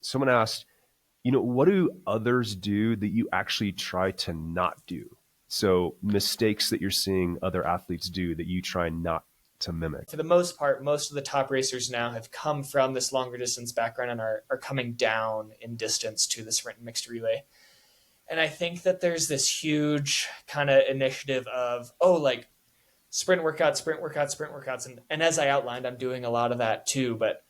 Someone asked, what do others do that you actually try to not do? So mistakes that you're seeing other athletes do that you try not to mimic. For the most part, most of the top racers now have come from this longer distance background and are coming down in distance to the sprint and mixed relay. And I think that there's this huge kind of initiative of, like sprint workouts, sprint workouts, sprint workouts. And as I outlined, I'm doing a lot of that too. But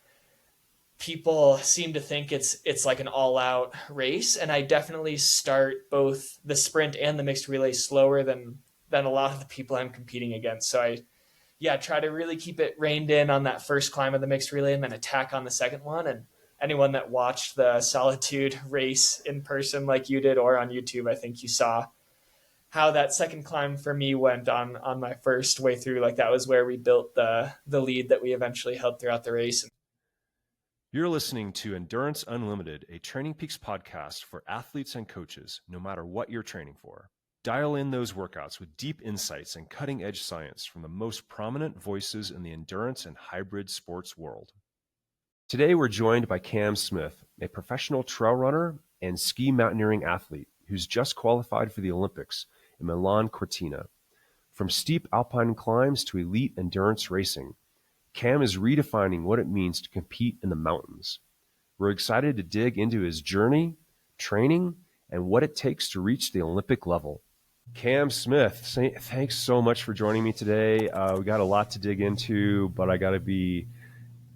people seem to think it's like an all-out race, and I definitely start both the sprint and the mixed relay slower than a lot of the people I'm competing against. So I try to really keep it reined in on that first climb of the mixed relay and then attack on the second one. And anyone that watched the Solitude race in person like you did or on YouTube, I think you saw how that second climb for me went on my first way through. Like that was where we built the lead that we eventually held throughout the race. You're listening to Endurance Unlimited, a TrainingPeaks podcast for athletes and coaches, no matter what you're training for. Dial in those workouts with deep insights and cutting-edge science from the most prominent voices in the endurance and hybrid sports world. Today, we're joined by Cam Smith, a professional trail runner and ski mountaineering athlete who's just qualified for the Olympics in Milano Cortina. From steep alpine climbs to elite endurance racing, Cam is redefining what it means to compete in the mountains. We're excited to dig into his journey, training, and what it takes to reach the Olympic level. Cam Smith, thanks so much for joining me today. We got a lot to dig into, but I got to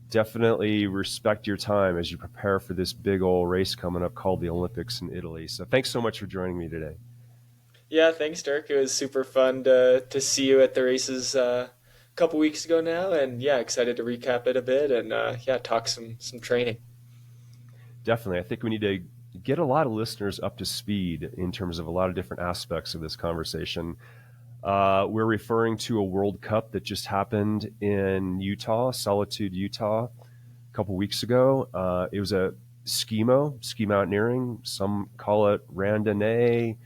definitely respect your time as you prepare for this big old race coming up called the Olympics in Italy. So thanks so much for joining me today. Yeah, thanks, Dirk. It was super fun to see you at the races a couple weeks ago now, and excited to recap it a bit and talk some training. Definitely. I think we need to get a lot of listeners up to speed in terms of a lot of different aspects of this conversation. We're referring to a World Cup that just happened in Utah, Solitude, Utah, a couple weeks ago. It was a Skimo, ski mountaineering. Some call it randonnée,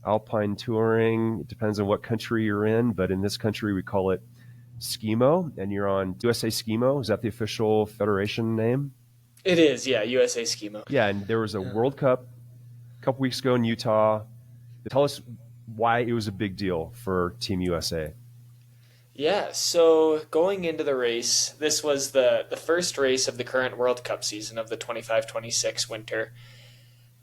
alpine touring. It depends on what country you're in, but in this country we call it Skimo, and you're on USA Skimo. Is that the official federation name? It is, yeah, USA Skimo. Yeah, and there was a World Cup a couple weeks ago in Utah. Tell us why it was a big deal for Team USA. Yeah, so going into the race, this was the first race of the current World Cup season of the 25-26 winter,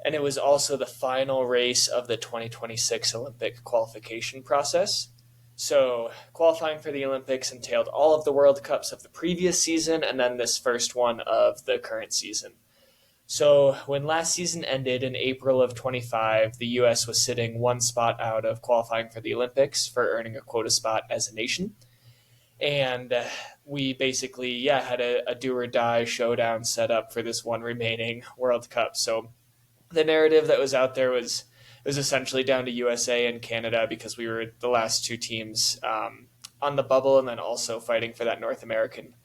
and it was also the final race of the 2026 Olympic qualification process. So qualifying for the Olympics entailed all of the World Cups of the previous season and then this first one of the current season. So when last season ended in April of 25, the US was sitting one spot out of qualifying for the Olympics for earning a quota spot as a nation. And we basically, had a do or die showdown set up for this one remaining World Cup. So the narrative that was out there was essentially down to USA and Canada because we were the last two teams on the bubble, and then also fighting for that North American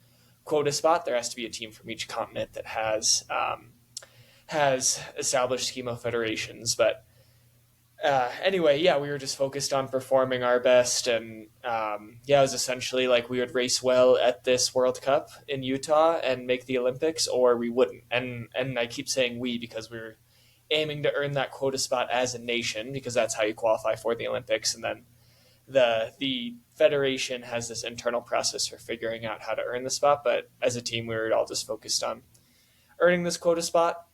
quota spot. There has to be a team from each continent that has established Skimo federations. But anyway, we were just focused on performing our best, and it was essentially like we would race well at this World Cup in Utah and make the Olympics, or we wouldn't. And I keep saying we because we were aiming to earn that quota spot as a nation, because that's how you qualify for the Olympics. And then the federation has this internal process for figuring out how to earn the spot. But as a team, we were all just focused on earning this quota spot.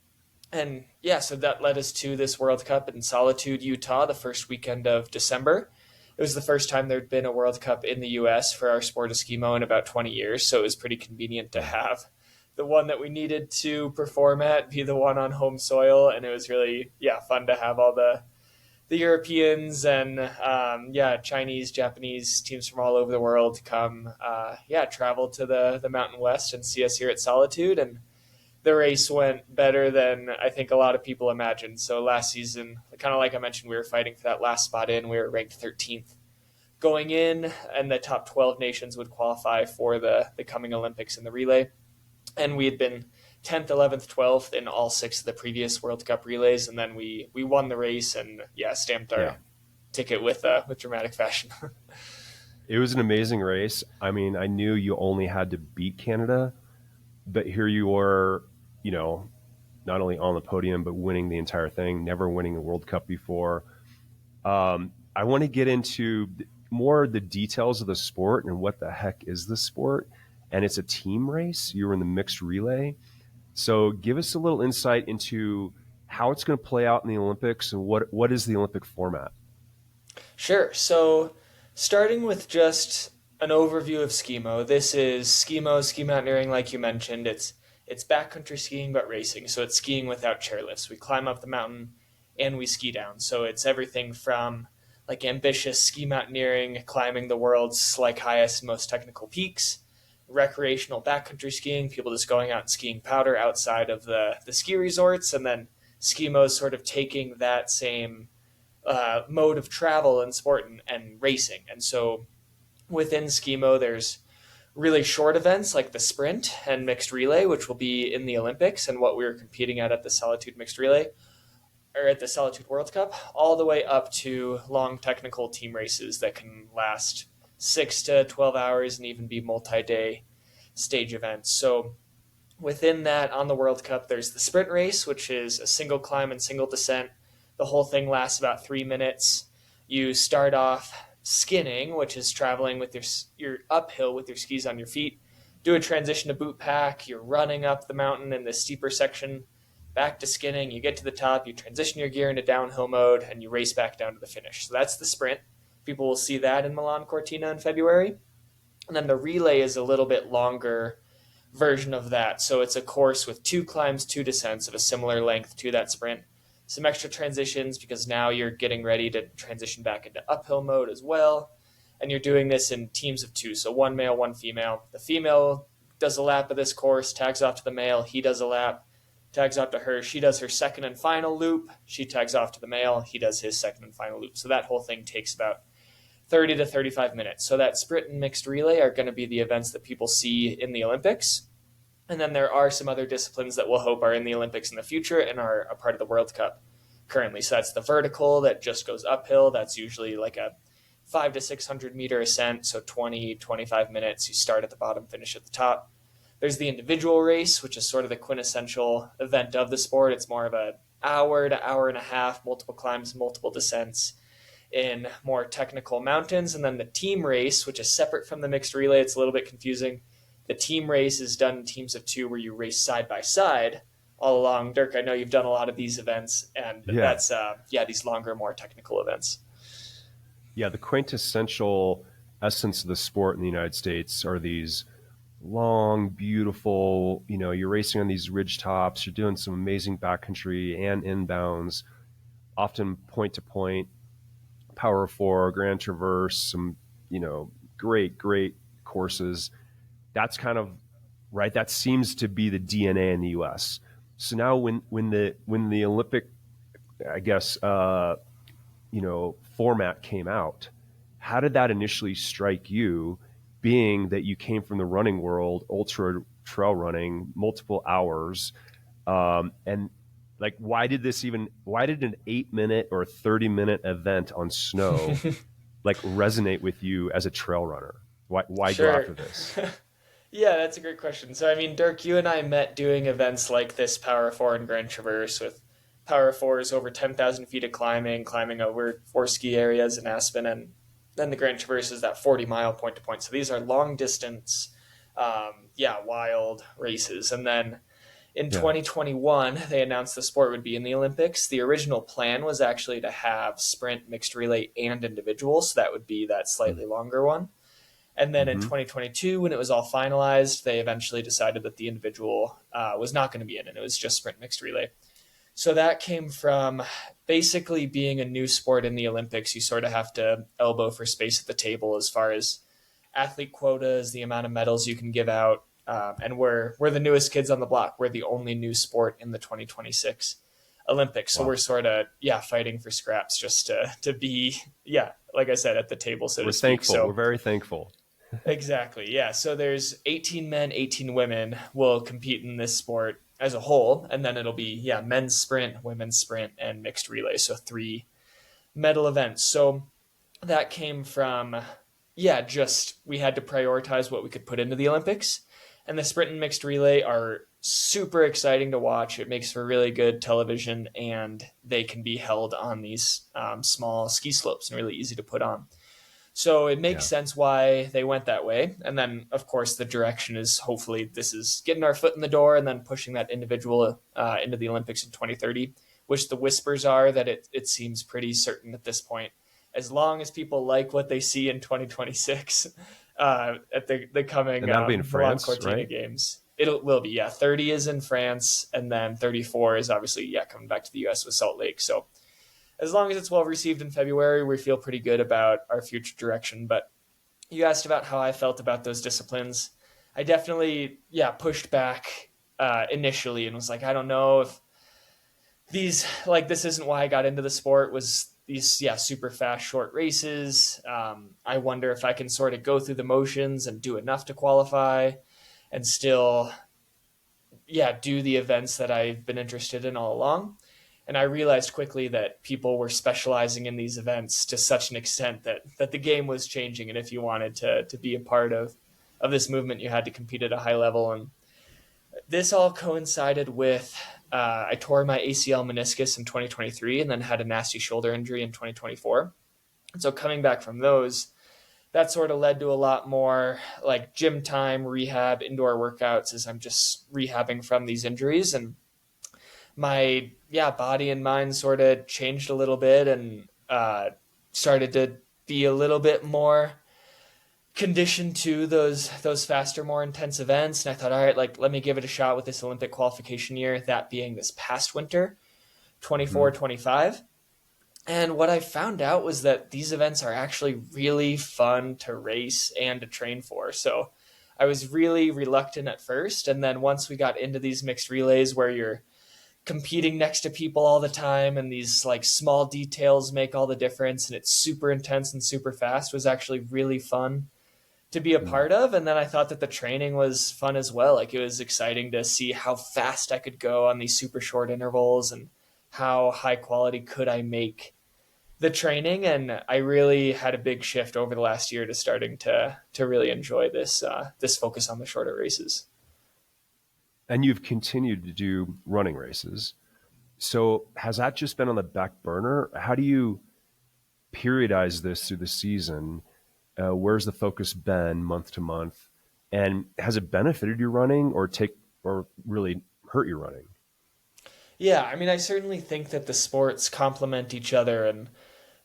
And so that led us to this World Cup in Solitude, Utah, the first weekend of December. It was the first time there'd been a World Cup in the U.S. for our sport of Skimo in about 20 years. So it was pretty convenient to have the one that we needed to perform at be the one on home soil. And it was really, fun to have all the Europeans and, Chinese, Japanese teams from all over the world come, travel to the Mountain West and see us here at Solitude. And the race went better than I think a lot of people imagined. So last season, kind of like I mentioned, we were fighting for that last spot in. We were ranked 13th going in, and the top 12 nations would qualify for the coming Olympics in the relay. And we had been 10th, 11th, 12th in all six of the previous World Cup relays. And then we won the race and stamped our ticket with dramatic fashion. It was an amazing race. I mean, I knew you only had to beat Canada, but here you were, not only on the podium, but winning the entire thing, never winning a World Cup before. I want to get into more the details of the sport and what the heck is the sport. And it's a team race. You're in the mixed relay. So give us a little insight into how it's going to play out in the Olympics and what is the Olympic format? Sure. So, starting with just an overview of Skimo, this is Skimo, ski mountaineering, like you mentioned. It's backcountry skiing but racing. So it's skiing without chairlifts. We climb up the mountain and we ski down. So it's everything from like ambitious ski mountaineering, climbing the world's like highest and most technical peaks, recreational backcountry skiing, people just going out and skiing powder outside of the ski resorts, and then Skimo is sort of taking that same mode of travel and sport and racing. And so within Skimo, there's really short events like the sprint and mixed relay, which will be in the Olympics and what we were competing at the Solitude Mixed Relay or at the Solitude World Cup, all the way up to long technical team races that can last 6 to 12 hours and even be multi-day stage events. So within that, on the World Cup, there's the sprint race, which is a single climb and single descent. The whole thing lasts about 3 minutes. You start off skinning, which is traveling with your uphill with your skis on your feet. Do a transition to boot pack. You're running up the mountain in the steeper section, back to skinning. You get to the top. You transition your gear into downhill mode, and you race back down to the finish. So that's the sprint. People will see that in Milano Cortina in February. And then the relay is a little bit longer version of that. So it's a course with 2 climbs, 2 descents of a similar length to that sprint. Some extra transitions because now you're getting ready to transition back into uphill mode as well. And you're doing this in teams of 2. So 1 male, 1 female. The female does a lap of this course, tags off to the male. He does a lap, tags off to her. She does her second and final loop. She tags off to the male. He does his second and final loop. So that whole thing takes about 30 to 35 minutes. So that sprint and mixed relay are going to be the events that people see in the Olympics. And then there are some other disciplines that we'll hope are in the Olympics in the future and are a part of the World Cup currently. So that's the vertical that just goes uphill. That's usually like a 500 to 600 meter ascent. So 20, 25 minutes. You start at the bottom, finish at the top. There's the individual race, which is sort of the quintessential event of the sport. It's more of an hour to hour and a half, multiple climbs, multiple descents in more technical mountains. And then the team race, which is separate from the mixed relay. It's a little bit confusing. The team race is done in teams of 2 where you race side by side all along. Dirk, I know you've done a lot of these events, and that's these longer, more technical events. Yeah, the quintessential essence of the sport in the United States are these long, beautiful, you're racing on these ridge tops, you're doing some amazing backcountry and inbounds, often point to point, Power 4, Grand Traverse, some, great courses. That's kind of right. That seems to be the DNA in the U.S. So now, when the Olympic, I guess, format came out, how did that initially strike you? Being that you came from the running world, ultra trail running, multiple hours, and like, why did an 8-minute or 30-minute event on snow like resonate with you as a trail runner? Why Sure. go after this? Yeah, that's a great question. So, I mean, Dirk, you and I met doing events like this Power 4 and Grand Traverse with Power 4 is over 10,000 feet of climbing over 4 ski areas in Aspen, and then the Grand Traverse is that 40-mile point-to-point. So these are long-distance, wild races. And then in 2021, they announced the sport would be in the Olympics. The original plan was actually to have sprint, mixed relay, and individual, so that would be that slightly longer one. And then in 2022, when it was all finalized, they eventually decided that the individual was not going to be in, and it was just sprint mixed relay. So that came from basically being a new sport in the Olympics. You sort of have to elbow for space at the table as far as athlete quotas, the amount of medals you can give out. And we're the newest kids on the block. We're the only new sport in the 2026 Olympics. So we're sort of, fighting for scraps just to be, like I said, at the table, so to speak. We're thankful. So, we're very thankful. Exactly. Yeah. So there's 18 men, 18 women will compete in this sport as a whole. And then it'll be, men's sprint, women's sprint, and mixed relay. So 3 medal events. So that came from, just we had to prioritize what we could put into the Olympics. And the sprint and mixed relay are super exciting to watch. It makes for really good television, and they can be held on these small ski slopes and really easy to put on. So it makes sense why they went that way. And then, of course, the direction is hopefully this is getting our foot in the door and then pushing that individual into the Olympics in 2030, which the whispers are that it seems pretty certain at this point. As long as people like what they see in 2026 at the coming And that'll be in Milano France, Cortina right? Games. It will be, 30 is in France, and then 34 is obviously, coming back to the US with Salt Lake. So as long as it's well received in February, we feel pretty good about our future direction. But you asked about how I felt about those disciplines. I definitely, pushed back initially and was like, I don't know if this isn't why I got into the sport, was these, super fast, short races. I wonder if I can sort of go through the motions and do enough to qualify and still, do the events that I've been interested in all along. And I realized quickly that people were specializing in these events to such an extent that the game was changing. And if you wanted to be a part of this movement, you had to compete at a high level. And this all coincided with I tore my ACL meniscus in 2023 and then had a nasty shoulder injury in 2024. And so coming back from those, that sort of led to a lot more like gym time, rehab, indoor workouts as I'm just rehabbing from these injuries. And my body and mind sort of changed a little bit and started to be a little bit more conditioned to those faster, more intense events. And I thought, all right, like, let me give it a shot with this Olympic qualification year, that being this past winter, 24, 25. And what I found out was that these events are actually really fun to race and to train for. So I was really reluctant at first. And then once we got into these mixed relays where you're competing next to people all the time and these like small details make all the difference and it's super intense and super fast, was actually really fun to be a part of. And then I thought that the training was fun as well. Like, it was exciting to see how fast I could go on these super short intervals and how high quality could I make the training. And I really had a big shift over the last year to starting to really enjoy this focus on the shorter races. And you've continued to do running races. So has that just been on the back burner? How do you periodize this through the season? Where's the focus been month to month? And has it benefited your running or really hurt your running? Yeah, I mean, I certainly think that the sports complement each other. And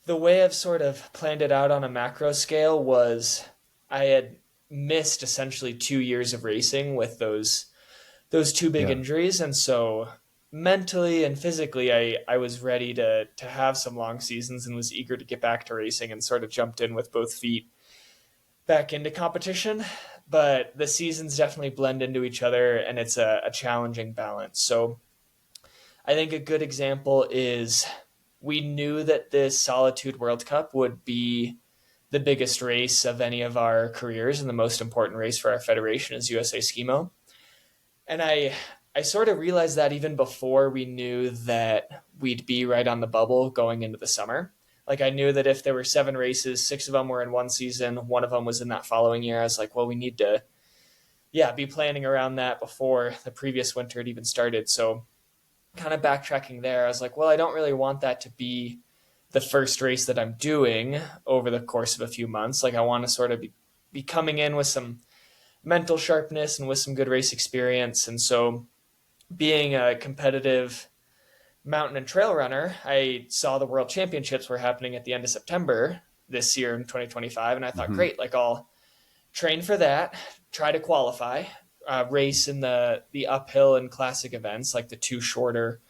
the way I've sort of planned it out on a macro scale was I had missed essentially 2 years of racing with those two big injuries. And so mentally and physically, I was ready to have some long seasons and was eager to get back to racing and sort of jumped in with both feet back into competition. But the seasons definitely blend into each other and it's a challenging balance. So I think a good example is we knew that this Solitude World Cup would be the biggest race of any of our careers, and the most important race for our federation is USA Skimo. And I sort of realized that even before we knew that we'd be right on the bubble going into the summer. Like, I knew that if there were 7 races, 6 of them were in one season, 1 of them was in that following year. I was like, well, we need to, be planning around that before the previous winter had even started. So kind of backtracking there, I was like, well, I don't really want that to be the first race that I'm doing over the course of a few months. Like, I want to sort of be coming in with some mental sharpness and with some good race experience. And so being a competitive mountain and trail runner, I saw the world championships were happening at the end of September this year in 2025. And I thought, great, like, I'll train for that, try to qualify, race in the uphill and classic events, like the 2 shorter,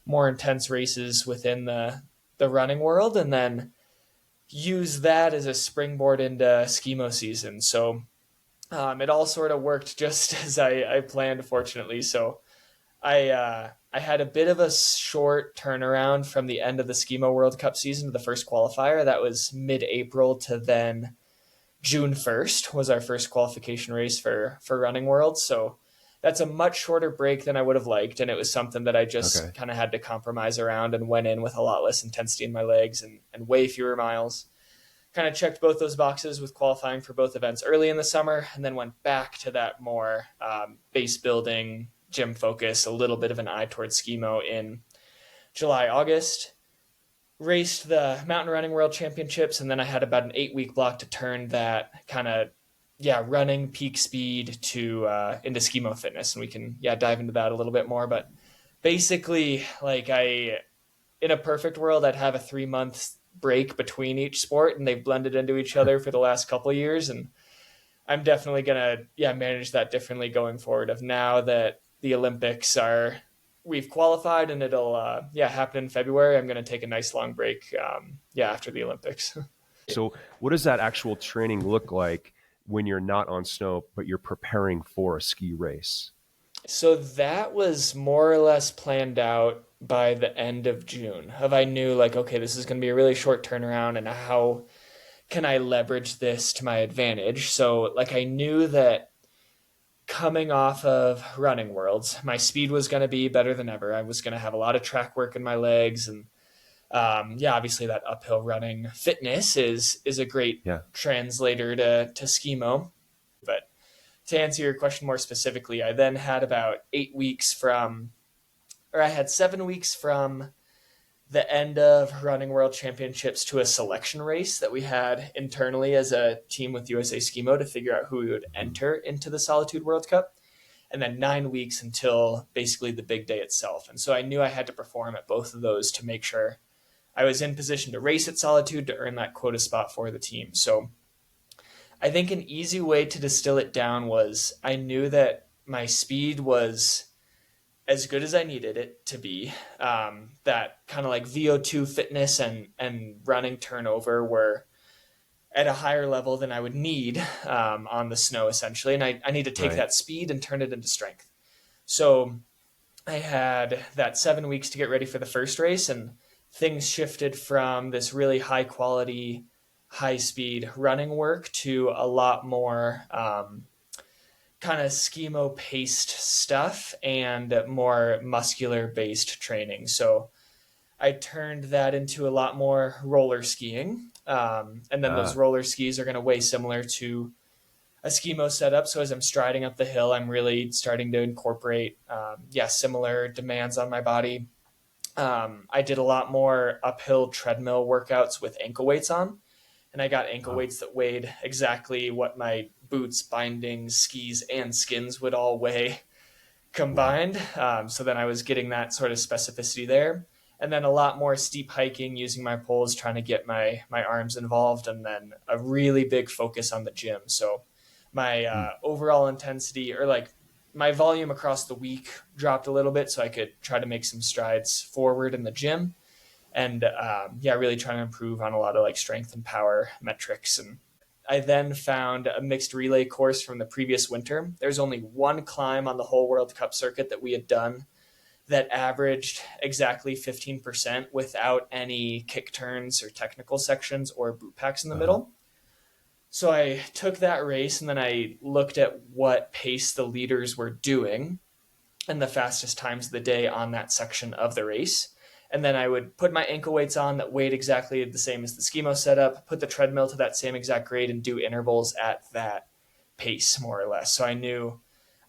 more intense races within the running world, and then use that as a springboard into skimo season. So it all sort of worked just as I planned, fortunately. So I had a bit of a short turnaround from the end of the Skimo World Cup season to the first qualifier. That was mid-April to then June 1st was our first qualification race for Running World. So that's a much shorter break than I would have liked. And it was something that I just kind of had to compromise around and went in with a lot less intensity in my legs and way fewer miles. kind of checked both those boxes with qualifying for both events early in the summer, and then went back to that more base building, gym focus, a little bit of an eye towards Skimo in July, August. Raced the Mountain Running World Championships, and then I had about an 8-week block to turn that kind of running peak speed to into Skimo fitness, and we can dive into that a little bit more. But basically, like, in a perfect world, I'd have a 3-month break between each sport, and they've blended into each other for the last couple of years, and I'm definitely gonna manage that differently going forward. Of now that the Olympics we've qualified and it'll happen in February, I'm gonna take a nice long break after the Olympics. So what does that actual training look like when you're not on snow, but you're preparing for a ski race? So that was more or less planned out by the end of June. I knew, like, okay, this is going to be a really short turnaround, and how can I leverage this to my advantage? So, like, I knew that coming off of Running Worlds, my speed was going to be better than ever. I was going to have a lot of track work in my legs, and obviously that uphill running fitness is a great translator to Skimo. But to answer your question more specifically, I then had about 7 weeks from the end of Running World Championships to a selection race that we had internally as a team with USA Skimo to figure out who we would enter into the Solitude World Cup. And then 9 weeks until basically the big day itself. And so I knew I had to perform at both of those to make sure I was in position to race at Solitude to earn that quota spot for the team. So I think an easy way to distill it down was I knew that my speed was as good as I needed it to be. That kind of like VO2 fitness and running turnover were at a higher level than I would need on the snow, essentially. And I need to take that speed and turn it into strength. So I had that 7 weeks to get ready for the first race, and things shifted from this really high quality, high speed running work to a lot more kind of Skimo paced stuff and more muscular based training. So I turned that into a lot more roller skiing. And then those roller skis are going to weigh similar to a Skimo setup. So as I'm striding up the hill, I'm really starting to incorporate, similar demands on my body. I did a lot more uphill treadmill workouts with ankle weights on, and I got ankle weights that weighed exactly what my boots, bindings, skis, and skins would all weigh combined. So then I was getting that sort of specificity there. And then a lot more steep hiking using my poles, trying to get my arms involved, and then a really big focus on the gym. So my overall intensity, or like my volume across the week, dropped a little bit so I could try to make some strides forward in the gym. And really trying to improve on a lot of like strength and power metrics. And I then found a mixed relay course from the previous winter. There's only one climb on the whole World Cup circuit that we had done that averaged exactly 15% without any kick turns or technical sections or boot packs in the middle. So I took that race, and then I looked at what pace the leaders were doing and the fastest times of the day on that section of the race. And then I would put my ankle weights on that weighed exactly the same as the Skimo setup, put the treadmill to that same exact grade, and do intervals at that pace, more or less. So I knew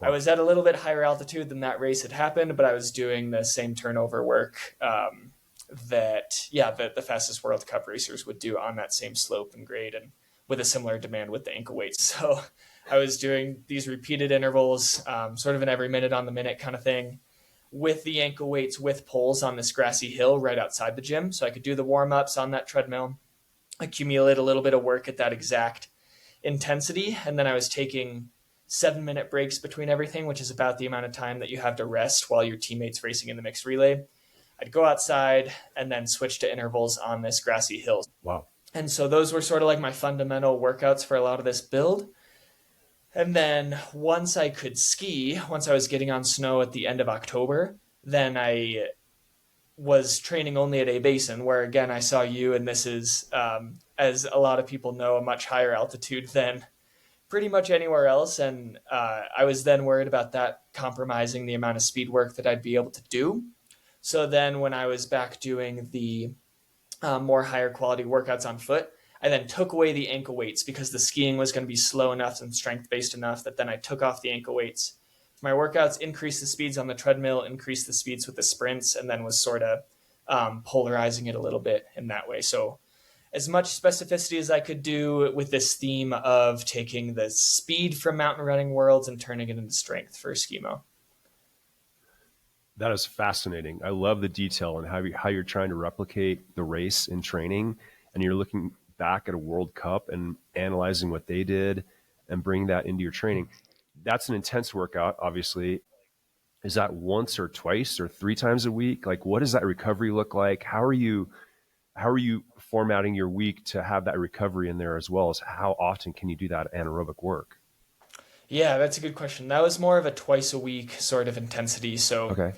I was at a little bit higher altitude than that race had happened, but I was doing the same turnover work that the fastest World Cup racers would do on that same slope and grade, and with a similar demand with the ankle weights. So I was doing these repeated intervals, sort of an every minute on the minute kind of thing, with the ankle weights with poles on this grassy hill right outside the gym. So I could do the warm-ups on that treadmill, accumulate a little bit of work at that exact intensity. And then I was taking 7-minute breaks between everything, which is about the amount of time that you have to rest while your teammate's racing in the mixed relay. I'd go outside and then switch to intervals on this grassy hill. Wow. And so those were sort of like my fundamental workouts for a lot of this build. And then once I could ski, once I was getting on snow at the end of October, then I was training only at A Basin, where again, I saw you, and this is, as a lot of people know, a much higher altitude than pretty much anywhere else. And I was then worried about that compromising the amount of speed work that I'd be able to do. So then when I was back doing the more higher quality workouts on foot, I then took away the ankle weights because the skiing was going to be slow enough and strength based enough that then I took off the ankle weights. My workouts increased the speeds on the treadmill, increased the speeds with the sprints, and then was sort of polarizing it a little bit in that way. So as much specificity as I could do with this theme of taking the speed from mountain running worlds and turning it into strength for Skimo. That is fascinating. I love the detail and how you're trying to replicate the race in training, and you're looking back at a World Cup and analyzing what they did and bring that into your training. That's an intense workout, obviously. Is that once or twice or three times a week? Like, what does that recovery look like? How are you formatting your week to have that recovery in there, as well as how often can you do that anaerobic work? Yeah, that's a good question. That was more of a twice a week sort of intensity. So Okay.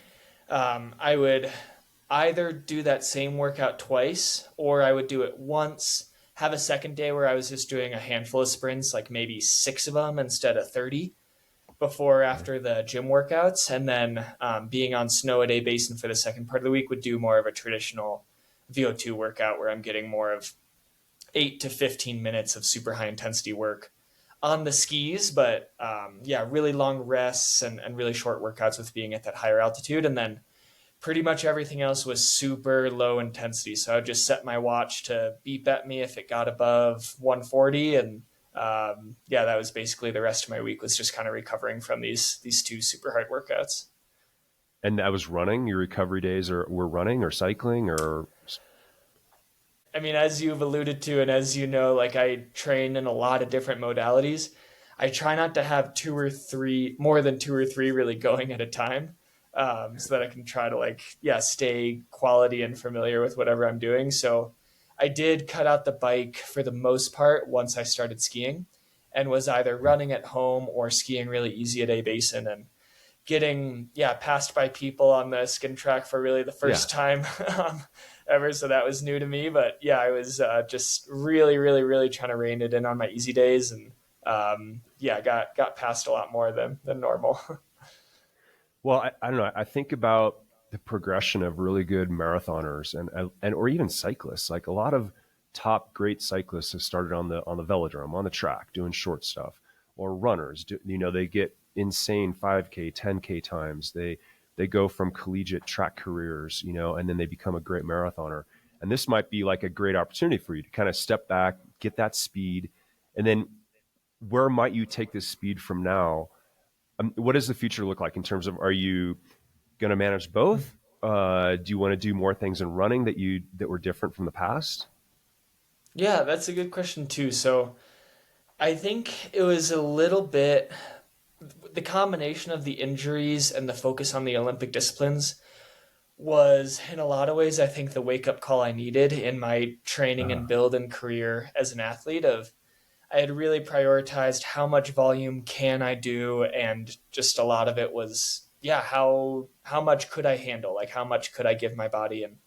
I would either do that same workout twice, or I would do it once, have a second day where I was just doing a handful of sprints, like maybe 6 of them instead of 30 before or after the gym workouts. And then being on snow at A Basin for the second part of the week would do more of a traditional VO2 workout where I'm getting more of 8 to 15 minutes of super high intensity work on the skis, but yeah, really long rests and really short workouts with being at that higher altitude. And then pretty much everything else was super low intensity. So I would just set my watch to beep at me if it got above 140. And yeah, that was basically the rest of my week, was just kind of recovering from these two super hard workouts. And I was running. Your recovery days were running or cycling or. I mean, as you've alluded to, and as you know, like I train in a lot of different modalities. I try not to have more than two or three really going at a time, so that I can try to stay quality and familiar with whatever I'm doing. So I did cut out the bike for the most part once I started skiing, and was either running at home or skiing really easy at A Basin, and getting passed by people on the skin track for really the Yeah. first time ever. So that was new to me, but yeah, I was just really, really, really trying to rein it in on my easy days, and got passed a lot more than normal. Well, I don't know. I think about the progression of really good marathoners and or even cyclists. Like a lot of top great cyclists have started on the velodrome, on the track, doing short stuff, or runners. They get insane 5K, 10K times. They go from collegiate track careers, and then they become a great marathoner. And this might be like a great opportunity for you to kind of step back, get that speed, and then where might you take this speed from now? What does the future look like in terms of, are you going to manage both? Do you want to do more things in running that were different from the past? Yeah, that's a good question too. So I think it was a little bit the combination of the injuries and the focus on the Olympic disciplines was, in a lot of ways, I think the wake up call I needed in my training Uh, and build and career as an athlete. Of I had really prioritized how much volume can I do, and just a lot of it was, how much could I handle, like how much could I give my body. And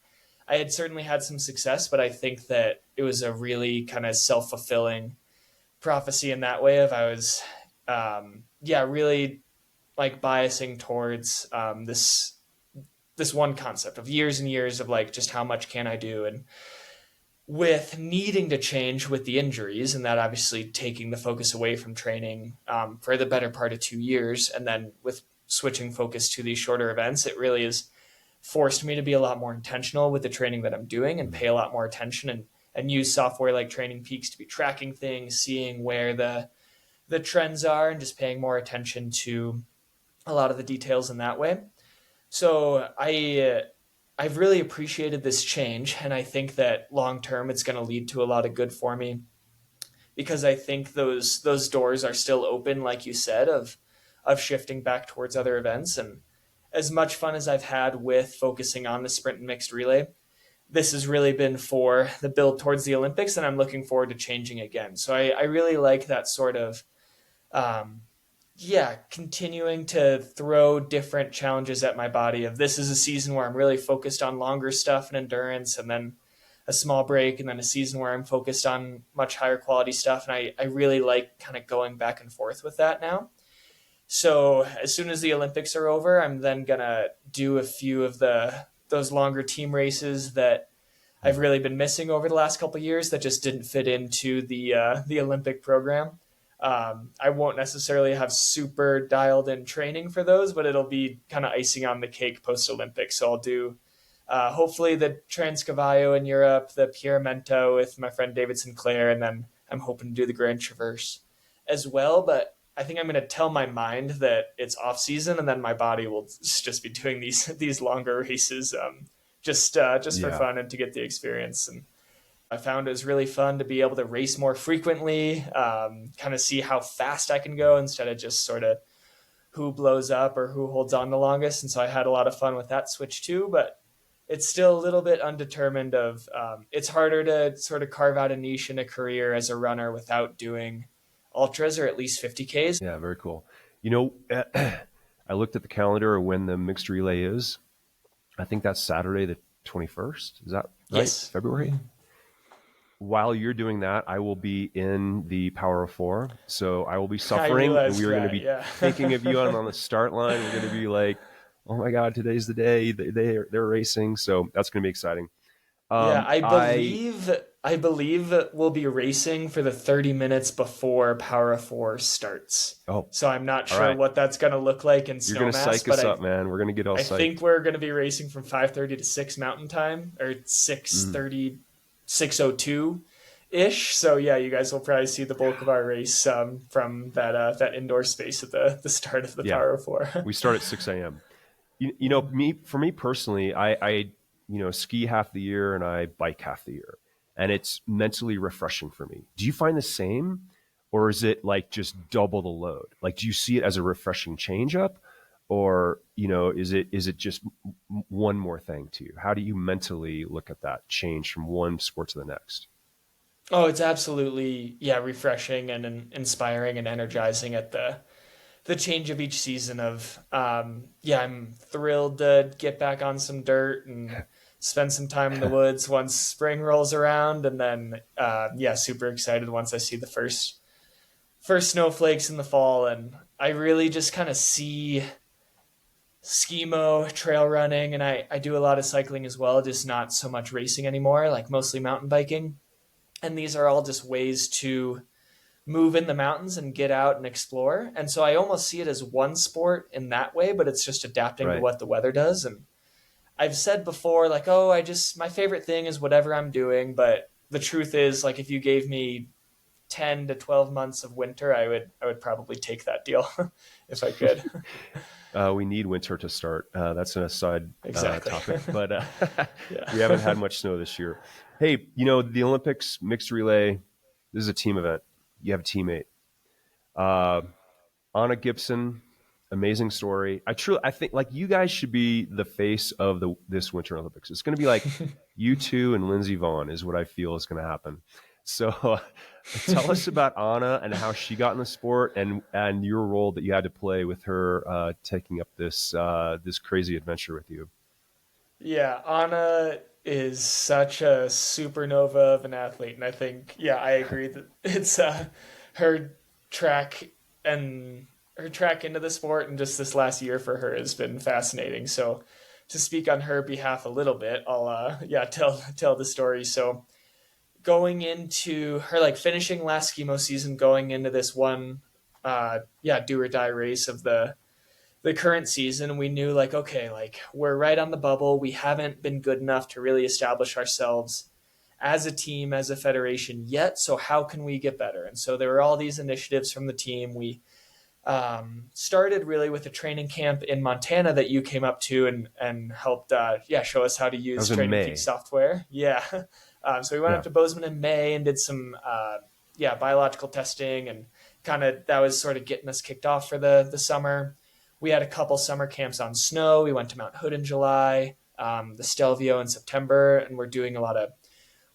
I had certainly had some success, but I think that it was a really kind of self fulfilling prophecy in that way. Of I was really like biasing towards this one concept of years and years of like just how much can I do. And with needing to change with the injuries, and that obviously taking the focus away from training for the better part of 2 years, and then with switching focus to these shorter events, it really has forced me to be a lot more intentional with the training that I'm doing, and pay a lot more attention, and use software like TrainingPeaks to be tracking things, seeing where the trends are, and just paying more attention to a lot of the details in that way. So I've really appreciated this change, and I think that long term it's going to lead to a lot of good for me, because I think those doors are still open, like you said, of shifting back towards other events. And as much fun as I've had with focusing on the sprint and mixed relay, this has really been for the build towards the Olympics, and I'm looking forward to changing again. So I really like that sort of um, continuing to throw different challenges at my body. Of this is a season where I'm really focused on longer stuff and endurance, and then a small break, and then a season where I'm focused on much higher quality stuff. And I really like kind of going back and forth with that now. So as soon as the Olympics are over, I'm then gonna do a few of those longer team races that I've really been missing over the last couple of years that just didn't fit into the Olympic program. I won't necessarily have super dialed in training for those, but it'll be kind of icing on the cake post Olympics. So I'll do hopefully the Transcavallo in Europe, the Pieramento with my friend David Sinclair, and then I'm hoping to do the Grand Traverse as well. But I think I'm going to tell my mind that it's off season, and then my body will just be doing these longer races, just for Yeah. fun and to get the experience. And I found it was really fun to be able to race more frequently, kind of see how fast I can go instead of just sort of who blows up or who holds on the longest. And so I had a lot of fun with that switch too, but it's still a little bit undetermined of, it's harder to sort of carve out a niche in a career as a runner without doing ultras or at least 50Ks. Yeah, very cool. You know, I looked at the calendar of when the mixed relay is. I think that's Saturday the 21st. Is that right? Yes. February? While you're doing that, I will be in the Power of Four. So I will be suffering, and we are going to be thinking of you on the start line. We're going to be like, oh my God, today's the day. They're racing. So that's going to be exciting. Yeah, I believe we'll be racing for the 30 minutes before Power of Four starts. Oh, so I'm not sure what that's going to look like in You're going to snowmass. psych us up, man. We're going to get all psyched. I think we're going to be racing from 5:30 to 6 Mountain Time, or 6:30, 6:02 ish. So yeah, you guys will probably see the bulk of our race from that indoor space at the start of the Power of Four. We start at 6 a.m. You know, for me personally, I ski half the year and I bike half the year, and it's mentally refreshing for me. Do you find the same, or is it like just double the load? Like, do you see it as a refreshing change up, or is it just one more thing to you? How do you mentally look at that change from one sport to the next? Oh, it's absolutely refreshing and inspiring and energizing at the change of each season of I'm thrilled to get back on some dirt and spend some time in the woods once spring rolls around, and then super excited once I see the first snowflakes in the fall. And I really just kind of see skimo, trail running, and I do a lot of cycling as well, just not so much racing anymore, like mostly mountain biking. And these are all just ways to move in the mountains and get out and explore. And so I almost see it as one sport in that way, but it's just adapting to what the weather does. And I've said before, like, my favorite thing is whatever I'm doing. But the truth is, like, if you gave me 10 to 12 months of winter, I would probably take that deal if I could. We need winter to start. That's an aside topic, but we haven't had much snow this year. Hey, the Olympics mixed relay, this is a team event. You have a teammate. Anna Gibson, amazing story. I think like you guys should be the face of this Winter Olympics. It's going to be like you two and Lindsey Vonn is what I feel is going to happen. So tell us about Anna and how she got in the sport and your role that you had to play with her taking up this crazy adventure with you. Yeah, Anna is such a supernova of an athlete, and I think I agree that it's her track into the sport, and just this last year for her has been fascinating. So to speak on her behalf a little bit, I'll tell the story. So going into her finishing last skimo season, going into this one do or die race of the current season, we knew we're right on the bubble. We haven't been good enough to really establish ourselves as a team, as a federation yet. So how can we get better? And so there were all these initiatives from the team. We started really with a training camp in Montana that you came up to and helped show us how to use TrainingPeaks software. So we went up to Bozeman in May and did some biological testing, and kind of that was sort of getting us kicked off for the summer. We had a couple summer camps on snow. We went to Mount Hood in July, the Stelvio in September, and we're doing a lot of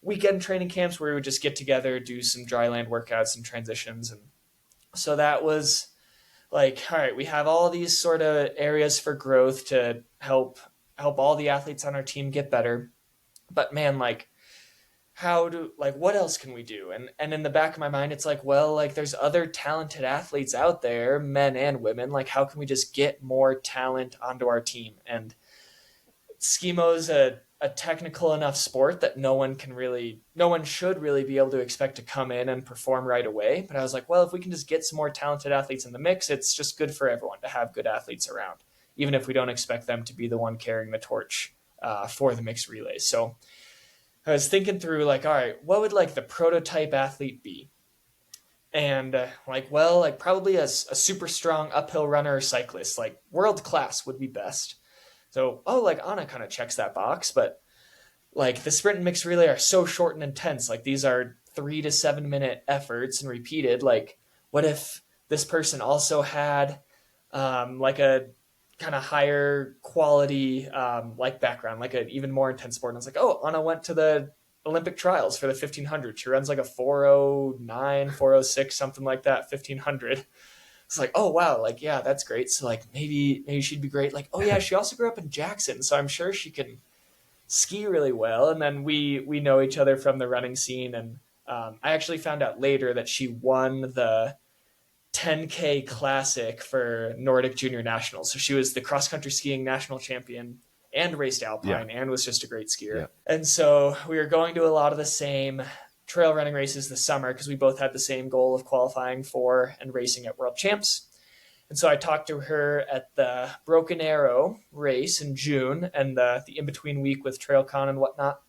weekend training camps where we would just get together, do some dry land workouts and transitions. And so that was like, all right, we have all these sort of areas for growth to help all the athletes on our team get better. But man, what else can we do? And in the back of my mind, it's there's other talented athletes out there, men and women. How can we just get more talent onto our team? And skimo's a a technical enough sport that no one should really be able to expect to come in and perform right away. But I was like, well, if we can just get some more talented athletes in the mix, it's just good for everyone to have good athletes around, even if we don't expect them to be the one carrying the torch for the mixed relays. So I was thinking through like, all right, what would like the prototype athlete be? And probably a super strong uphill runner or cyclist, like world class would be best. So, like Anna kind of checks that box, but like the sprint and mixed relay are so short and intense. Like these are 3 to 7 minute efforts and repeated. Like, what if this person also had like a kind of higher quality like background, like an even more intense sport? And I was like, oh, Anna went to the Olympic trials for the 1500. She runs like a 409, 406, something like that, 1500. It's like, oh wow, like yeah, that's great. So like maybe she'd be great. Like, oh yeah, she also grew up in Jackson, so I'm sure she can ski really well. And then we know each other from the running scene, and I actually found out later that she won the 10K classic for Nordic Junior Nationals. So she was the cross country skiing national champion and raced alpine and was just a great skier. Yeah. And so we were going to a lot of the same trail running races this summer because we both had the same goal of qualifying for and racing at World Champs. And so I talked to her at the Broken Arrow race in June and the in-between week with TrailCon and whatnot,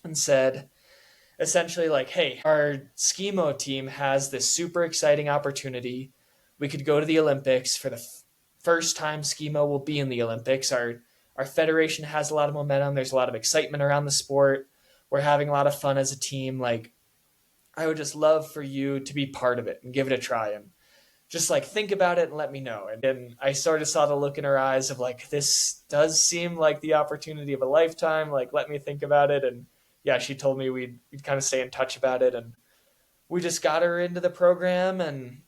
and said essentially like, hey, our Skimo team has this super exciting opportunity. We could go to the Olympics for the first time Skimo will be in the Olympics. Our federation has a lot of momentum. There's a lot of excitement around the sport. We're having a lot of fun as a team. Like, I would just love for you to be part of it and give it a try and just like think about it and let me know. And then I sort of saw the look in her eyes of like, this does seem like the opportunity of a lifetime. Like, let me think about it. And yeah, she told me we'd kind of stay in touch about it. And we just got her into the program and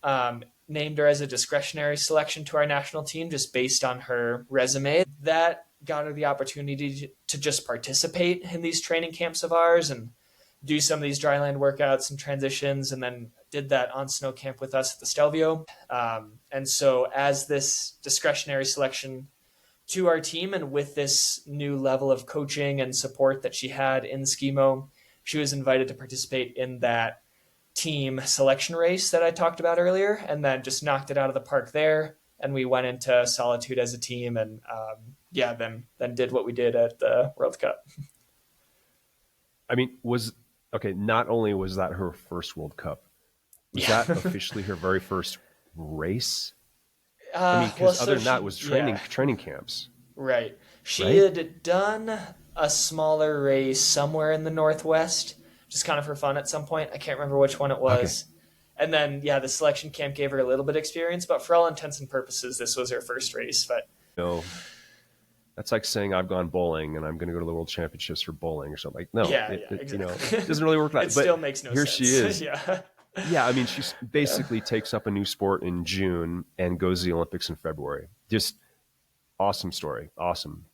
named her as a discretionary selection to our national team just based on her resume. That got her the opportunity to just participate in these training camps of ours and do some of these dryland workouts and transitions, and then did that on snow camp with us at the Stelvio. And so as this discretionary selection to our team and with this new level of coaching and support that she had in Skimo, she was invited to participate in that team selection race that I talked about earlier, and then just knocked it out of the park there. And we went into Solitude as a team and then did what we did at the World Cup. I mean, not only was that her first World Cup, was that officially her very first race? I mean, because other than that, it was training camps. Right. She had done a smaller race somewhere in the Northwest, just kind of for fun at some point. I can't remember which one it was. Okay. And then, the selection camp gave her a little bit of experience, but for all intents and purposes, this was her first race. But that's like saying I've gone bowling and I'm going to go to the World Championships for bowling or something. Like, no, exactly. It doesn't really work like that. It still makes no sense. Here she is. I mean, she basically takes up a new sport in June and goes to the Olympics in February. Just awesome story. Awesome.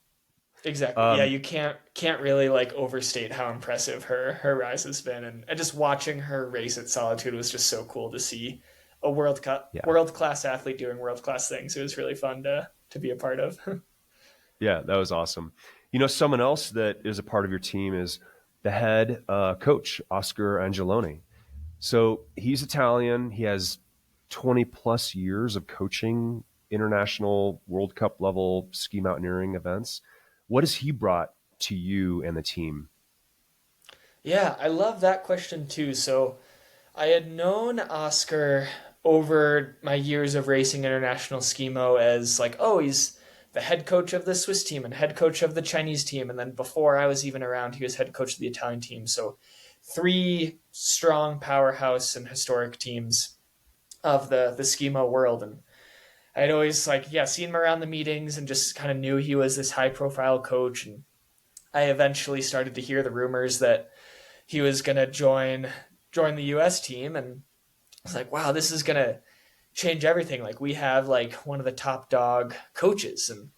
Exactly. You can't really like overstate how impressive her rise has been, and just watching her race at Solitude was just so cool to see a world class athlete doing world class things. It was really fun to be a part of. Yeah, that was awesome. Someone else that is a part of your team is the head coach, Oscar Angeloni. So he's Italian. He has 20 plus years of coaching international World Cup level ski mountaineering events. What has he brought to you and the team? Yeah, I love that question too. So I had known Oscar over my years of racing international Skimo as like, oh, he's the head coach of the Swiss team and head coach of the Chinese team. And then before I was even around, he was head coach of the Italian team. So 3 strong powerhouse and historic teams of the Skimo world. And I'd always seen him around the meetings and just kind of knew he was this high profile coach. And I eventually started to hear the rumors that he was going to join the US team. And I was like, wow, this is going to change everything. Like, we have like one of the top dog coaches. And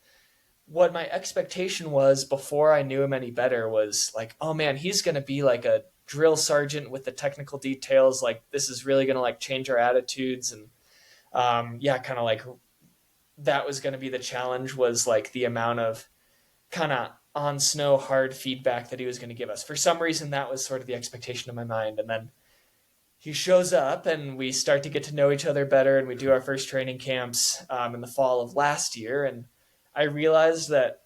what my expectation was before I knew him any better was like, oh man, he's going to be like a drill sergeant with the technical details. Like, this is really going to like change our attitudes. And kind of like that was going to be the challenge, was like the amount of kind of on snow hard feedback that he was going to give us. For some reason, that was sort of the expectation in my mind. And then he shows up and we start to get to know each other better, and we do our first training camps in the fall of last year. And I realized that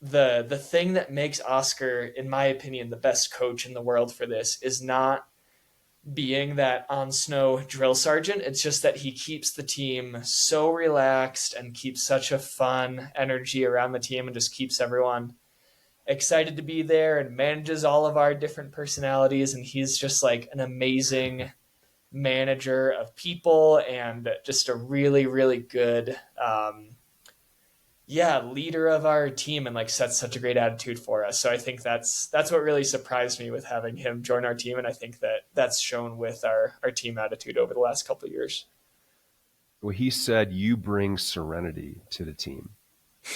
the thing that makes Oscar, in my opinion, the best coach in the world for this is not being that on snow drill sergeant. It's just that he keeps the team so relaxed and keeps such a fun energy around the team and just keeps everyone excited to be there and manages all of our different personalities. And he's just like an amazing manager of people and just a really, really good leader of our team, and like sets such a great attitude for us. So I think that's what really surprised me with having him join our team, and I think that's shown with our team attitude over the last couple of years. Well, he said you bring serenity to the team.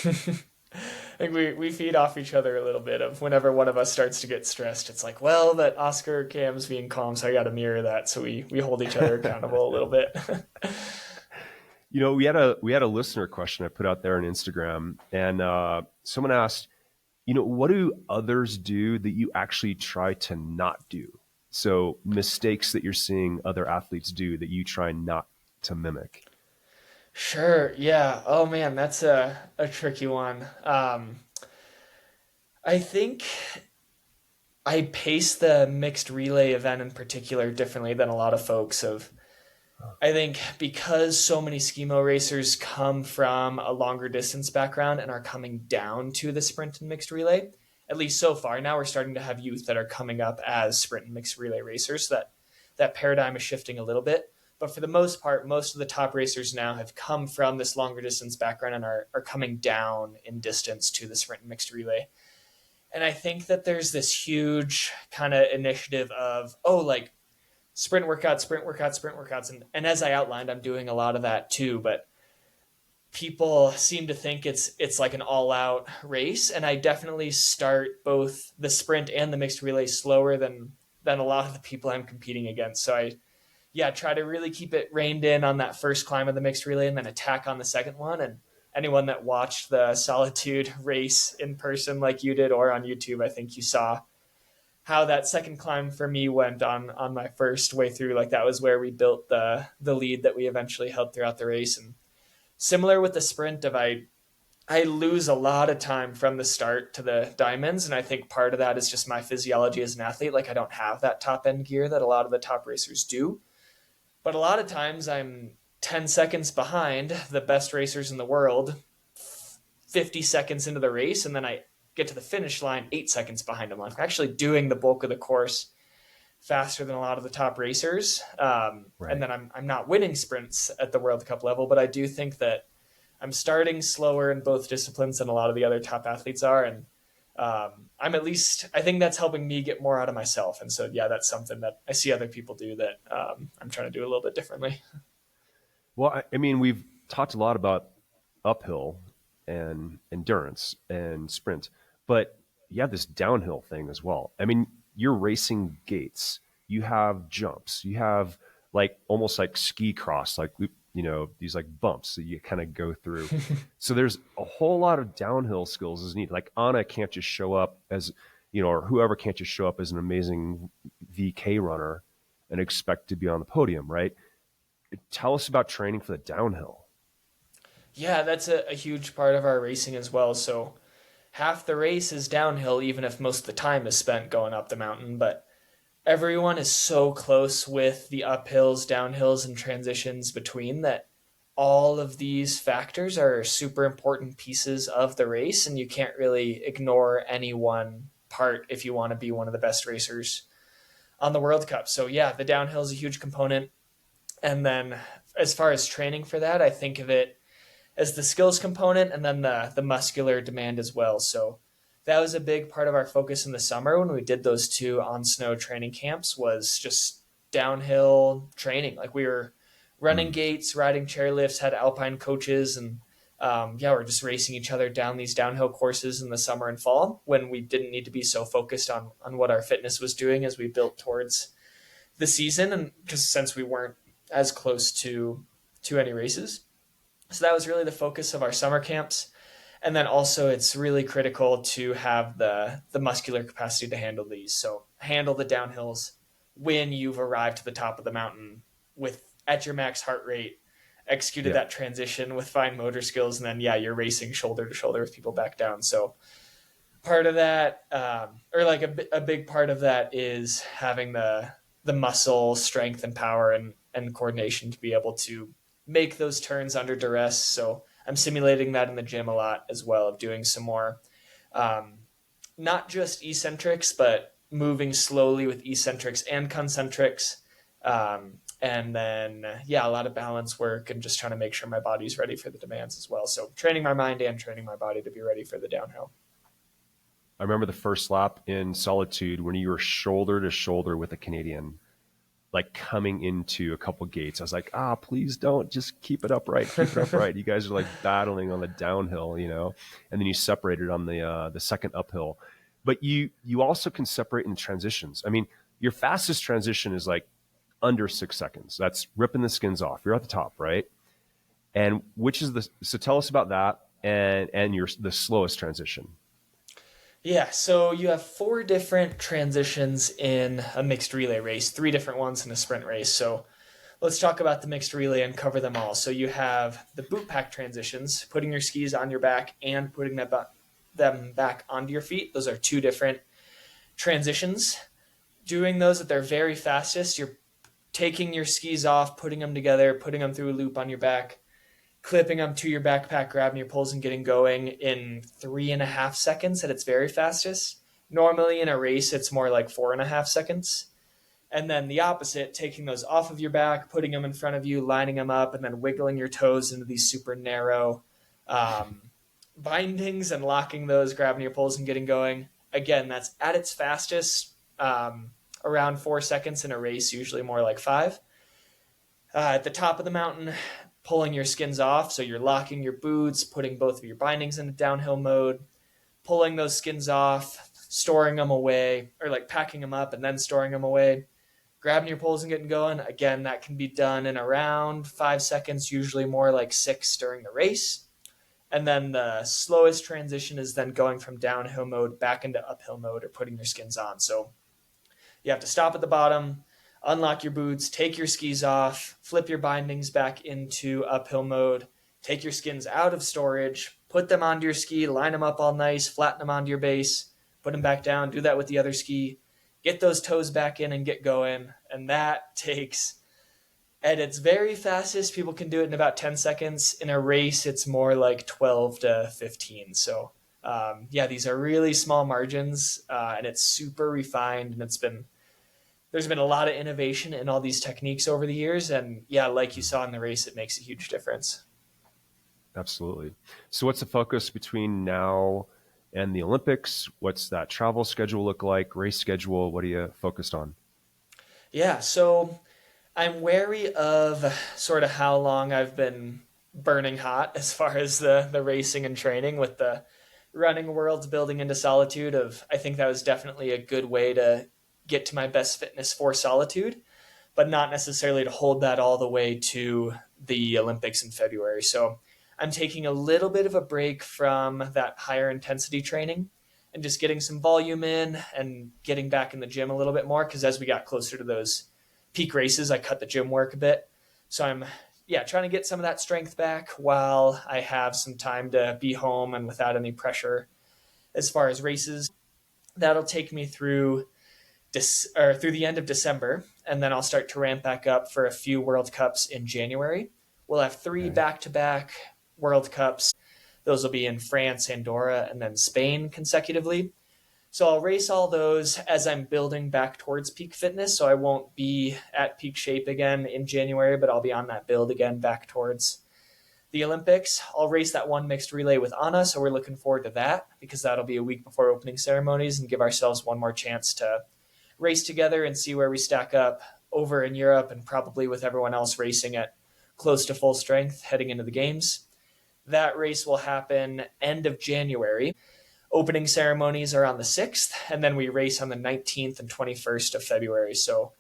I think we feed off each other a little bit of whenever one of us starts to get stressed. It's like, well, that Oscar Cam's being calm, so I got to mirror that. So we hold each other accountable a little bit. You know, we had a listener question I put out there on Instagram, and someone asked, you know, what do others do that you actually try to not do? So mistakes that you're seeing other athletes do that you try not to mimic. Sure. Yeah. Oh man, that's a tricky one. I think I pace the mixed relay event in particular differently than a lot of folks have. I think because so many Skimo racers come from a longer distance background and are coming down to the sprint and mixed relay, at least so far, now we're starting to have youth that are coming up as sprint and mixed relay racers. So that paradigm is shifting a little bit. But for the most part, most of the top racers now have come from this longer distance background and are coming down in distance to the sprint and mixed relay. And I think that there's this huge kind of initiative of, like sprint workouts, sprint workouts, sprint workouts. And as I outlined, I'm doing a lot of that too. But people seem to think it's like an all-out race. And I definitely start both the sprint and the mixed relay slower than a lot of the people I'm competing against. So I try to really keep it reined in on that first climb of the mixed relay and then attack on the second one. And anyone that watched the Solitude race in person like you did or on YouTube, I think you saw how that second climb for me went on my first way through. Like that was where we built the lead that we eventually held throughout the race. And similar with the sprint of I lose a lot of time from the start to the diamonds. And I think part of that is just my physiology as an athlete. Like I don't have that top end gear that a lot of the top racers do. But a lot of times I'm 10 seconds behind the best racers in the world, 50 seconds into the race, and then I get to the finish line 8 seconds behind them. I'm actually doing the bulk of the course faster than a lot of the top racers. Right. And then I'm not winning sprints at the World Cup level, but I do think that I'm starting slower in both disciplines than a lot of the other top athletes are. And I think that's helping me get more out of myself. And so, that's something that I see other people do that I'm trying to do a little bit differently. Well, I mean, we've talked a lot about uphill and endurance and sprint, but you have this downhill thing as well. I mean, you're racing gates, you have jumps, you have like almost like ski cross, like, you know, these like bumps that you kind of go through. So there's a whole lot of downhill skills is needed. Like Anna can't just show up as, you know, or whoever can't just show up as an amazing VK runner and expect to be on the podium, right? Tell us about training for the downhill. Yeah, that's a huge part of our racing as well. So half the race is downhill, even if most of the time is spent going up the mountain. But everyone is so close with the uphills, downhills, and transitions between that all of these factors are super important pieces of the race, and you can't really ignore any one part if you want to be one of the best racers on the World Cup. So the downhill is a huge component. And then as far as training for that, I think of it as the skills component and then the muscular demand as well. So that was a big part of our focus in the summer when we did those 2 on snow training camps, was just downhill training. Like we were running gates, riding chairlifts, had alpine coaches, and we're just racing each other down these downhill courses in the summer and fall when we didn't need to be so focused on what our fitness was doing as we built towards the season. And because since we weren't as close to any races. So that was really the focus of our summer camps. And then also it's really critical to have the muscular capacity to handle these. So handle the downhills when you've arrived to the top of the mountain with at your max heart rate, executed Yeah. that transition with fine motor skills, and then you're racing shoulder to shoulder with people back down. So part of that, or like a big part of that, is having the muscle strength and power and coordination to be able to make those turns under duress. So I'm simulating that in the gym a lot as well, of doing some more, um, not just eccentrics, but moving slowly with eccentrics and concentrics. And then, a lot of balance work and just trying to make sure my body's ready for the demands as well. So training my mind and training my body to be ready for the downhill. I remember the first lap in Solitude when you were shoulder to shoulder with a Canadian, like coming into a couple gates. I was like, please don't, just keep it upright, keep it upright. You guys are like battling on the downhill, and then you separated on the second uphill. But you also can separate in transitions. I mean, your fastest transition is like under 6 seconds. That's ripping the skins off. You're at the top, right? And so tell us about that and the slowest transition. Yeah, so you have 4 different transitions in a mixed relay race, 3 different ones in a sprint race. So let's talk about the mixed relay and cover them all. So you have the boot pack transitions, putting your skis on your back and putting them back onto your feet. Those are 2 different transitions. Doing those at their very fastest, you're taking your skis off, putting them together, putting them through a loop on your back, clipping them to your backpack, grabbing your poles and getting going in 3.5 seconds at its very fastest. Normally in a race, it's more like 4.5 seconds. And then the opposite, taking those off of your back, putting them in front of you, lining them up, and then wiggling your toes into these super narrow bindings and locking those, grabbing your poles and getting going. Again, that's at its fastest, around 4 seconds in a race, usually more like 5. At the top of the mountain, pulling your skins off. So you're locking your boots, putting both of your bindings into downhill mode, pulling those skins off, storing them away, or like packing them up and then storing them away, grabbing your poles and getting going. Again, that can be done in around 5 seconds, usually more like 6 during the race. And then the slowest transition is then going from downhill mode back into uphill mode or putting your skins on. So you have to stop at the bottom, unlock your boots, take your skis off, flip your bindings back into uphill mode, take your skins out of storage, put them onto your ski, line them up all nice, flatten them onto your base, put them back down, do that with the other ski, get those toes back in and get going. And that takes, at its very fastest, people can do it in about 10 seconds. In a race, it's more like 12 to 15. So these are really small margins, and it's super refined, and there's been a lot of innovation in all these techniques over the years. And like you saw in the race, it makes a huge difference. Absolutely. So what's the focus between now and the Olympics? What's that travel schedule look like? Race schedule? What are you focused on? Yeah, so I'm wary of sort of how long I've been burning hot as far as the racing and training with the running worlds building into Solitude. I think that was definitely a good way to get to my best fitness for Solitude, but not necessarily to hold that all the way to the Olympics in February. So I'm taking a little bit of a break from that higher intensity training and just getting some volume in and getting back in the gym a little bit more, because as we got closer to those peak races, I cut the gym work a bit. So I'm trying to get some of that strength back while I have some time to be home and without any pressure as far as races. That'll take me through the end of December, and then I'll start to ramp back up for a few World Cups in January. We'll have 3 back-to-back World Cups. Those will be in France, Andorra, and then Spain consecutively. So I'll race all those as I'm building back towards peak fitness. So I won't be at peak shape again in January, but I'll be on that build again back towards the Olympics. I'll race that one mixed relay with Anna, so we're looking forward to that, because that'll be a week before opening ceremonies and give ourselves one more chance to race together and see where we stack up over in Europe, and probably with everyone else racing at close to full strength heading into the games. That race will happen end of January. Opening ceremonies are on the 6th, and then we race on the 19th and 21st of February. So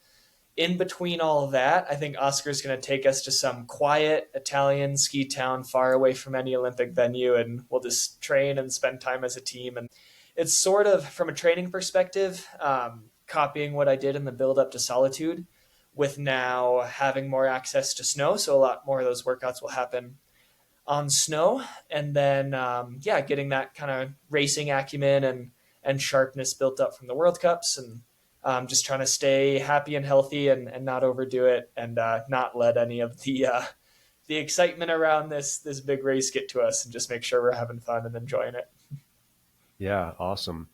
in between all of that, I think Oscar's going to take us to some quiet Italian ski town far away from any Olympic venue, and we'll just train and spend time as a team. And it's sort of, from a training perspective, copying what I did in the build up to Solitude, with now having more access to snow. So a lot more of those workouts will happen on snow. And then, getting that kind of racing acumen and sharpness built up from the World Cups, and just trying to stay happy and healthy and not overdo it, and not let any of the excitement around this big race get to us, and just make sure we're having fun and enjoying it. Yeah, awesome.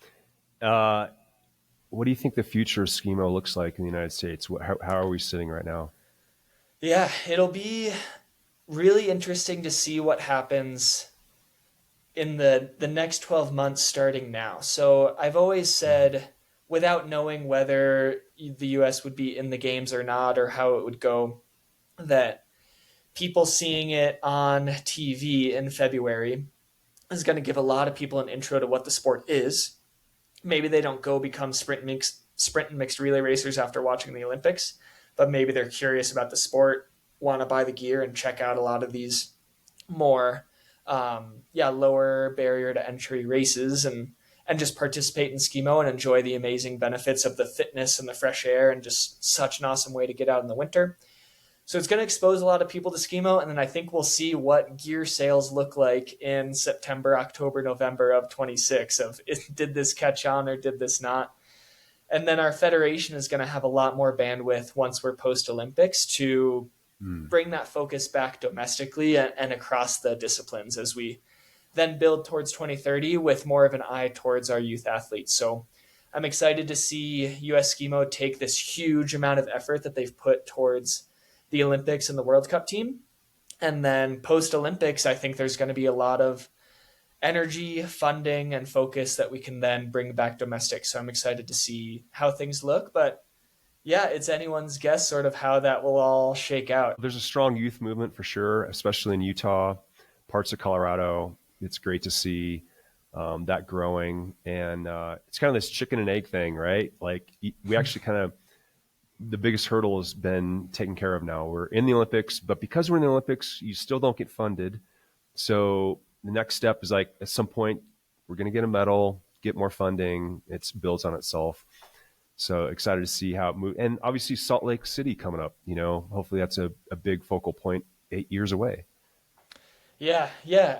What do you think the future of Skimo looks like in the United States? How are we sitting right now? Yeah, it'll be really interesting to see what happens in the next 12 months starting now. So I've always said, without knowing whether the US would be in the games or not, or how it would go, that people seeing it on TV in February is going to give a lot of people an intro to what the sport is. Maybe they don't go become sprint and mixed relay racers after watching the Olympics, but maybe they're curious about the sport, want to buy the gear and check out a lot of these more lower barrier to entry races, and just participate in Skimo and enjoy the amazing benefits of the fitness and the fresh air, and just such an awesome way to get out in the winter. So it's going to expose a lot of people to Skimo, and then I think we'll see what gear sales look like in September, October, November of 26, of did this catch on or did this not? And then our federation is going to have a lot more bandwidth once we're post-Olympics to bring that focus back domestically and across the disciplines, as we then build towards 2030 with more of an eye towards our youth athletes. So I'm excited to see US Skimo take this huge amount of effort that they've put towards the Olympics and the World Cup team. And then post-Olympics, I think there's going to be a lot of energy, funding, and focus that we can then bring back domestic. So I'm excited to see how things look. But yeah, it's anyone's guess sort of how that will all shake out. There's a strong youth movement for sure, especially in Utah, parts of Colorado. It's great to see that growing. And it's kind of this chicken and egg thing, right? Like we actually kind of, the biggest hurdle has been taken care of now. We're in the Olympics, but because we're in the Olympics, you still don't get funded. So the next step is like, at some point, we're going to get a medal, get more funding. It builds on itself. So excited to see how it moves. And obviously Salt Lake City coming up, hopefully that's a big focal point 8 years away. Yeah.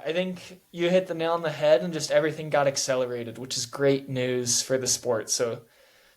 I think you hit the nail on the head, and just everything got accelerated, which is great news for the sport. So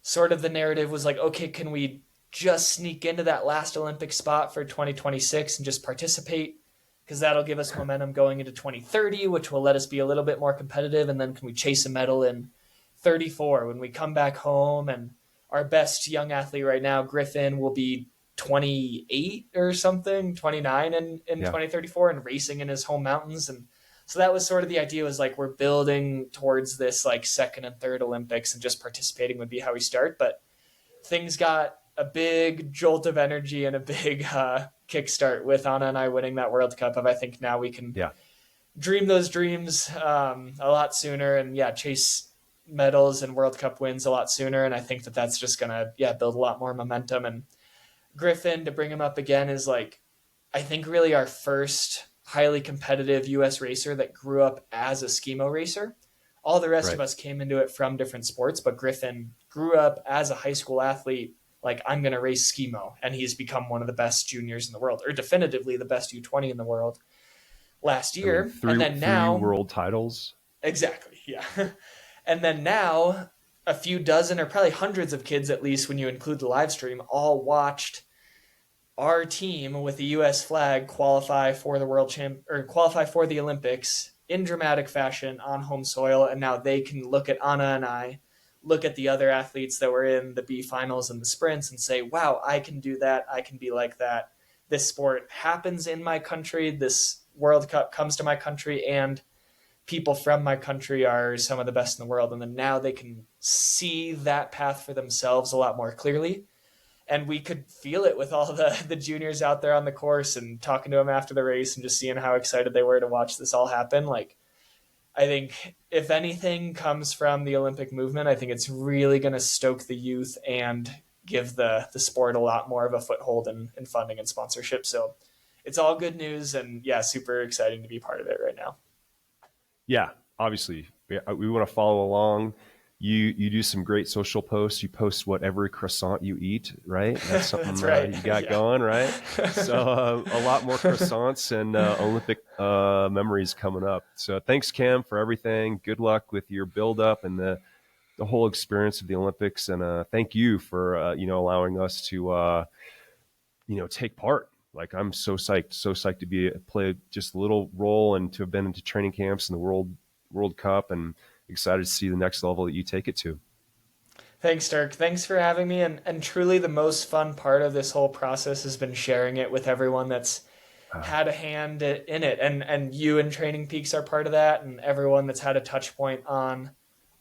sort of the narrative was like, okay, can we just sneak into that last Olympic spot for 2026 and just participate? Because that'll give us momentum going into 2030, which will let us be a little bit more competitive. And then can we chase a medal in 34 when we come back home? And our best young athlete right now, Griffin, will be 28 or something, 29 in 2034, and racing in his home mountains. And so that was sort of the idea, was like, we're building towards this like second and third Olympics, and just participating would be how we start. But things got a big jolt of energy and a big kickstart with Anna and I winning that World Cup. I think now we can dream those dreams a lot sooner, and chase medals and World Cup wins a lot sooner. And I think that that's just going to build a lot more momentum. And Griffin, to bring him up again, is like, I think really our first highly competitive US racer that grew up as a Skimo racer. All the rest of us came into it from different sports, but Griffin grew up as a high school athlete, like, I'm going to race Skimo, and he's become one of the best juniors in the world, or definitively the best U20 in the world last year. And then three world titles. Exactly. Yeah. And then now a few dozen, or probably hundreds of kids, at least when you include the live stream, all watched our team with the US flag qualify for the Olympics in dramatic fashion on home soil. And now they can look at Anna and I, look at the other athletes that were in the B finals and the sprints, and say, wow, I can do that. I can be like that. This sport happens in my country. This World Cup comes to my country, and people from my country are some of the best in the world. And then now they can see that path for themselves a lot more clearly. And we could feel it with all the juniors out there on the course, and talking to them after the race and just seeing how excited they were to watch this all happen. Like, I think if anything comes from the Olympic movement, I think it's really going to stoke the youth and give the sport a lot more of a foothold in funding and sponsorship. So it's all good news, and yeah, super exciting to be part of it right now. Yeah, obviously, we want to follow along. You do some great social posts. You post what every croissant you eat, right? That's something That's right. you got going, right? So a lot more croissants and Olympic memories coming up. So thanks, Cam, for everything. Good luck with your build up and the whole experience of the Olympics. And thank you for allowing us to take part. Like, I'm so psyched to play just a little role and to have been into training camps and the World Cup, and excited to see the next level that you take it to. Thanks, Dirk. Thanks for having me. And truly, the most fun part of this whole process has been sharing it with everyone that's had a hand in it. And you and Training Peaks are part of that, and everyone that's had a touch point on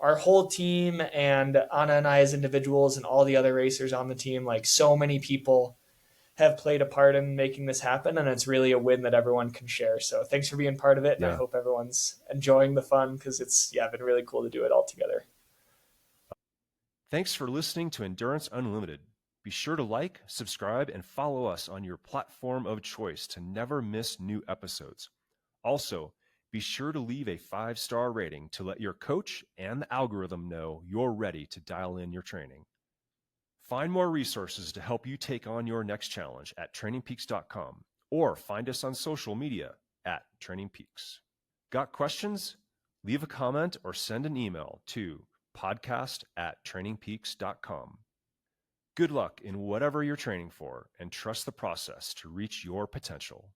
our whole team and Anna and I as individuals and all the other racers on the team. Like, so many people have played a part in making this happen, and it's really a win that everyone can share. So thanks for being part of it, and I hope everyone's enjoying the fun, because it's been really cool to do it all together. Thanks for listening to Endurance Unlimited. Be sure to like, subscribe, and follow us on your platform of choice to never miss new episodes. Also, be sure to leave a 5-star rating to let your coach and the algorithm know you're ready to dial in your training. Find more resources to help you take on your next challenge at trainingpeaks.com, or find us on social media at trainingpeaks. Got questions? Leave a comment or send an email to podcast@trainingpeaks.com. Good luck in whatever you're training for, and trust the process to reach your potential.